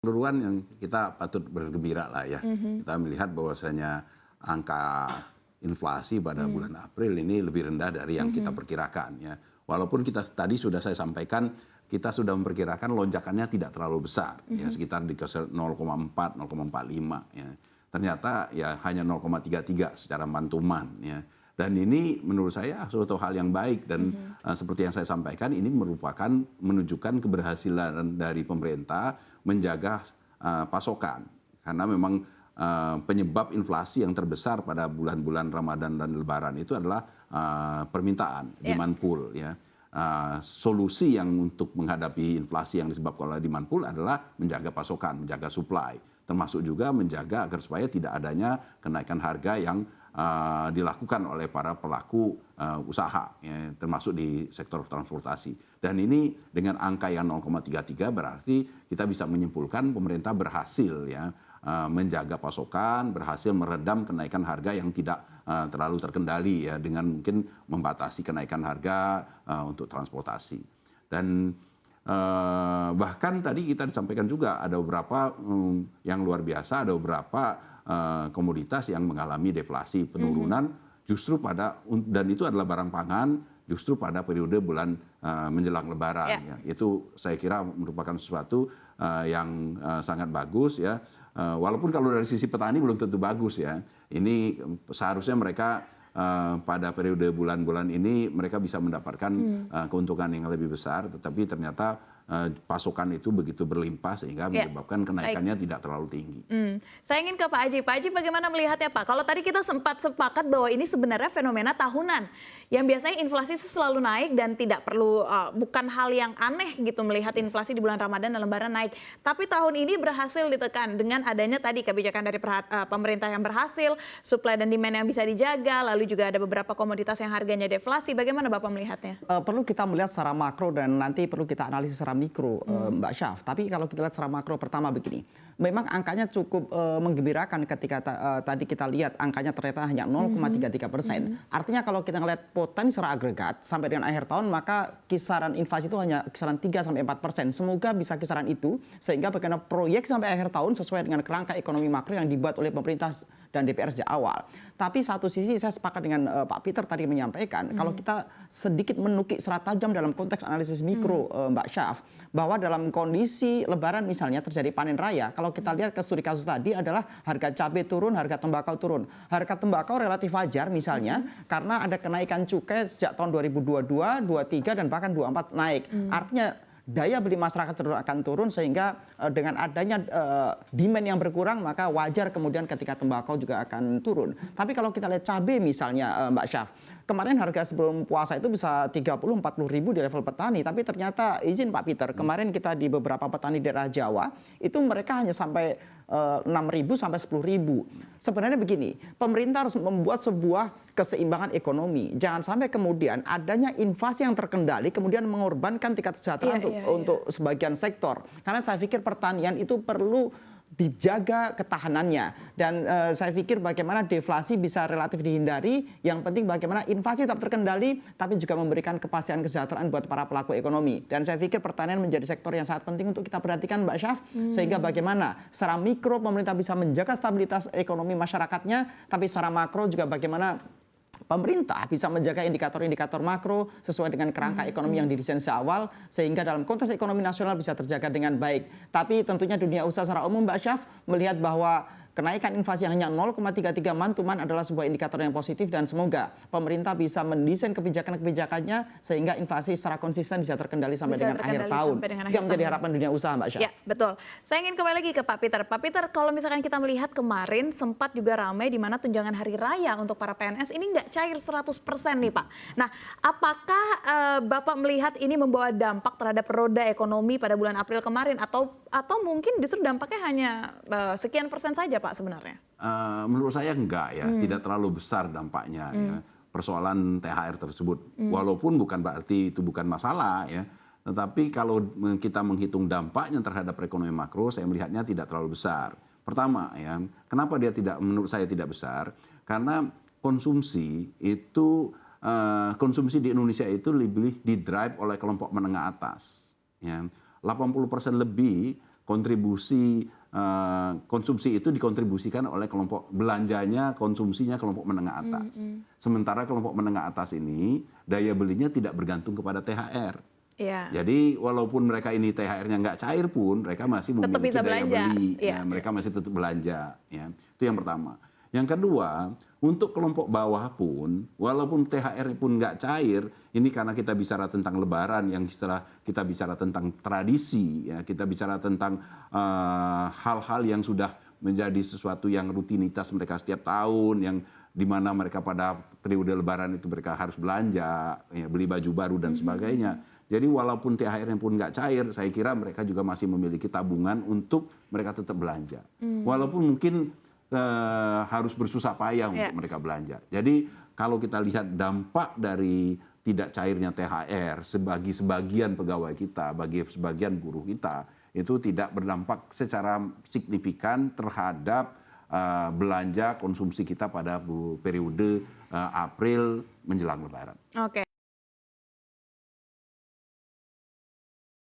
Keseluruhan yang kita patut bergembira lah ya. Kita melihat bahwasanya angka inflasi pada bulan April ini lebih rendah dari yang kita perkirakan ya. Walaupun kita tadi sudah saya sampaikan kita sudah memperkirakan lonjakannya tidak terlalu besar ya, sekitar di 0,4 0,45 ya. Ternyata ya hanya 0,33 secara mantuman ya. Dan ini menurut saya suatu hal yang baik dan seperti yang saya sampaikan ini merupakan menunjukkan keberhasilan dari pemerintah menjaga pasokan karena memang penyebab inflasi yang terbesar pada bulan-bulan Ramadan dan Lebaran itu adalah permintaan, demand pull ya. Solusi yang untuk menghadapi inflasi yang disebabkan oleh demand pull adalah menjaga pasokan, menjaga supply, termasuk juga menjaga agar supaya tidak adanya kenaikan harga yang dilakukan oleh para pelaku usaha, ya, termasuk di sektor transportasi. Dan ini dengan angka yang 0,33 berarti kita bisa menyimpulkan pemerintah berhasil ya menjaga pasokan, berhasil meredam kenaikan harga yang tidak terlalu terkendali ya dengan mungkin membatasi kenaikan harga untuk transportasi. Dan bahkan tadi kita disampaikan juga ada beberapa yang luar biasa, ada beberapa komoditas yang mengalami deflasi penurunan justru pada, dan itu adalah barang pangan justru pada periode bulan menjelang Lebaran ya. Itu saya kira merupakan sesuatu yang sangat bagus ya. Walaupun kalau dari sisi petani belum tentu bagus ya. Ini seharusnya mereka pada periode bulan-bulan ini mereka bisa mendapatkan keuntungan yang lebih besar, tetapi ternyata pasokan itu begitu berlimpah sehingga menyebabkan kenaikannya tidak terlalu tinggi. Saya ingin ke Pak Aji. Pak Aji bagaimana melihatnya Pak? Kalau tadi kita sempat sepakat bahwa ini sebenarnya fenomena tahunan. Yang biasanya inflasi itu selalu naik dan tidak perlu, bukan hal yang aneh gitu melihat inflasi di bulan Ramadan dan Lebaran naik. Tapi tahun ini berhasil ditekan dengan adanya tadi kebijakan dari pemerintah yang berhasil, supply dan demand yang bisa dijaga, lalu juga ada beberapa komoditas yang harganya deflasi. Bagaimana Bapak melihatnya? Perlu kita melihat secara makro dan nanti perlu kita analisis secara mikro, Mbak Syaf. Tapi kalau kita lihat secara makro, pertama begini, memang angkanya cukup menggembirakan ketika tadi kita lihat angkanya ternyata hanya 0,33%. Artinya kalau kita melihat potensi secara agregat sampai dengan akhir tahun, maka kisaran inflasi itu hanya kisaran 3-4%. Semoga bisa kisaran itu sehingga bagaimana proyek sampai akhir tahun sesuai dengan kerangka ekonomi makro yang dibuat oleh pemerintah dan DPR sejak awal. Tapi satu sisi saya sepakat dengan Pak Peter tadi menyampaikan, kalau kita sedikit menukik secara tajam dalam konteks analisis mikro, Mbak Syaf, bahwa dalam kondisi Lebaran misalnya terjadi panen raya, kalau kita lihat ke studi kasus tadi adalah harga cabai turun, harga tembakau turun. Harga tembakau relatif wajar misalnya karena ada kenaikan cukai sejak tahun 2022, 23 dan bahkan 24 naik. Artinya daya beli masyarakat cenderung akan turun sehingga dengan adanya demand yang berkurang maka wajar kemudian ketika tembakau juga akan turun. Tapi kalau kita lihat cabai misalnya Mbak Syaf, kemarin harga sebelum puasa itu bisa 30-40 ribu di level petani, tapi ternyata izin Pak Peter, kemarin kita di beberapa petani daerah Jawa itu mereka hanya sampai 6.000 sampai 10.000. Sebenarnya begini, pemerintah harus membuat sebuah keseimbangan ekonomi. Jangan sampai kemudian adanya inflasi yang terkendali kemudian mengorbankan tingkat kesejahteraan untuk sebagian sektor. Karena saya pikir pertanian itu perlu dijaga ketahanannya dan saya pikir bagaimana deflasi bisa relatif dihindari, yang penting bagaimana inflasi tetap terkendali tapi juga memberikan kepastian kesejahteraan buat para pelaku ekonomi. Dan saya pikir pertanian menjadi sektor yang sangat penting untuk kita perhatikan Mbak Syaf, sehingga bagaimana secara mikro pemerintah bisa menjaga stabilitas ekonomi masyarakatnya, tapi secara makro juga bagaimana pemerintah bisa menjaga indikator-indikator makro sesuai dengan kerangka ekonomi yang didesain sejak awal sehingga dalam konteks ekonomi nasional bisa terjaga dengan baik. Tapi tentunya dunia usaha secara umum Mbak Syaf melihat bahwa kenaikan inflasi yang hanya 0,33 mantuman adalah sebuah indikator yang positif dan semoga pemerintah bisa mendesain kebijakan-kebijakannya sehingga inflasi secara konsisten bisa terkendali sampai dengan akhir tahun. Itu yang menjadi harapan dunia usaha Mbak Syaf. Ya, betul. Saya ingin kembali lagi ke Pak Peter. Pak Peter, kalau misalkan kita melihat kemarin sempat juga ramai di mana tunjangan hari raya untuk para PNS ini nggak cair 100% nih Pak. Nah, apakah Bapak melihat ini membawa dampak terhadap roda ekonomi pada bulan April kemarin atau mungkin justru dampaknya hanya sekian persen saja Pak sebenarnya? Menurut saya enggak ya, tidak terlalu besar dampaknya ya, persoalan THR tersebut. Walaupun bukan berarti itu bukan masalah ya, tetapi kalau kita menghitung dampaknya terhadap perekonomian makro, saya melihatnya tidak terlalu besar. Pertama ya, kenapa dia tidak, menurut saya tidak besar? Karena konsumsi itu, konsumsi di Indonesia itu lebih di-drive oleh kelompok menengah atas. Ya. 80% lebih kontribusi konsumsi itu dikontribusikan oleh kelompok belanjanya, konsumsinya kelompok menengah atas. Sementara kelompok menengah atas ini daya belinya tidak bergantung kepada THR. Iya. Jadi walaupun mereka ini THR-nya nggak cair pun, mereka masih memiliki bisa daya belanja. beli. Iya. Ya, mereka masih tetap belanja. Ya. Itu yang pertama. Yang kedua, untuk kelompok bawah pun, walaupun THR pun nggak cair, ini karena kita bicara tentang Lebaran, yang istilah kita bicara tentang tradisi, ya, kita bicara tentang hal-hal yang sudah menjadi sesuatu yang rutinitas mereka setiap tahun, yang di mana mereka pada periode Lebaran itu mereka harus belanja, ya, beli baju baru dan sebagainya. Jadi walaupun THR-nya pun nggak cair, saya kira mereka juga masih memiliki tabungan untuk mereka tetap belanja. Walaupun mungkin harus bersusah payah untuk mereka belanja. Jadi kalau kita lihat dampak dari tidak cairnya THR bagi sebagian pegawai kita, bagi sebagian buruh kita, itu tidak berdampak secara signifikan terhadap belanja konsumsi kita pada periode April menjelang Lebaran. Oke.